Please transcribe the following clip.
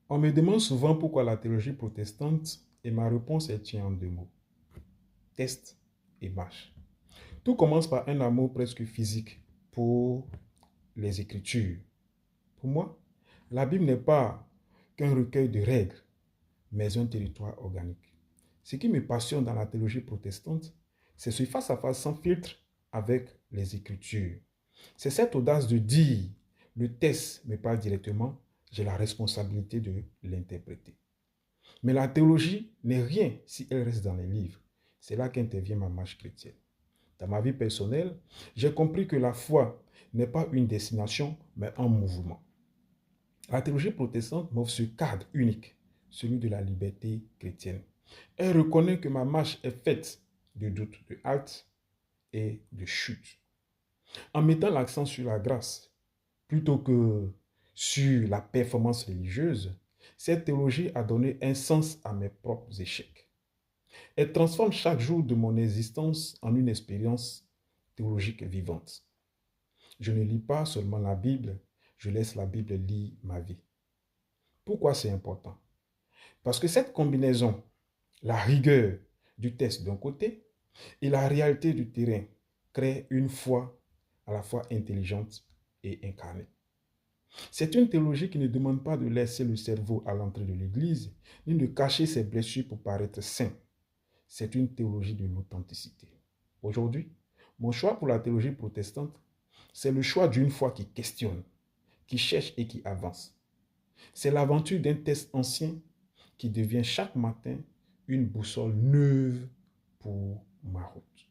On me demande souvent pourquoi la théologie protestante et ma réponse est tient en deux mots. Test et marche. Tout commence par un amour presque physique pour les Écritures. Pour moi, la Bible n'est pas qu'un recueil de règles, mais un territoire organique. Ce qui me passionne dans la théologie protestante, c'est ce face-à-face sans filtre avec les Écritures. C'est cette audace de dire, le texte me parle directement, j'ai la responsabilité de l'interpréter. Mais la théologie n'est rien si elle reste dans les livres. C'est là qu'intervient ma marche chrétienne. Dans ma vie personnelle, j'ai compris que la foi n'est pas une destination, mais un mouvement. La théologie protestante m'offre ce cadre unique, celui de la liberté chrétienne. Elle reconnaît que ma marche est faite de doutes, de haltes et de chutes. En mettant l'accent sur la grâce, plutôt que sur la performance religieuse, cette théologie a donné un sens à mes propres échecs. Elle transforme chaque jour de mon existence en une expérience théologique vivante. Je ne lis pas seulement la Bible, je laisse la Bible lire ma vie. Pourquoi c'est important? Parce que cette combinaison, la rigueur du texte d'un côté et la réalité du terrain, crée une foi à la fois intelligente et incarnée. C'est une théologie qui ne demande pas de laisser le cerveau à l'entrée de l'église, ni de cacher ses blessures pour paraître saint. C'est une théologie de l'authenticité. Aujourd'hui, mon choix pour la théologie protestante, c'est le choix d'une foi qui questionne, qui cherche et qui avance. C'est l'aventure d'un texte ancien qui devient chaque matin une boussole neuve pour ma route.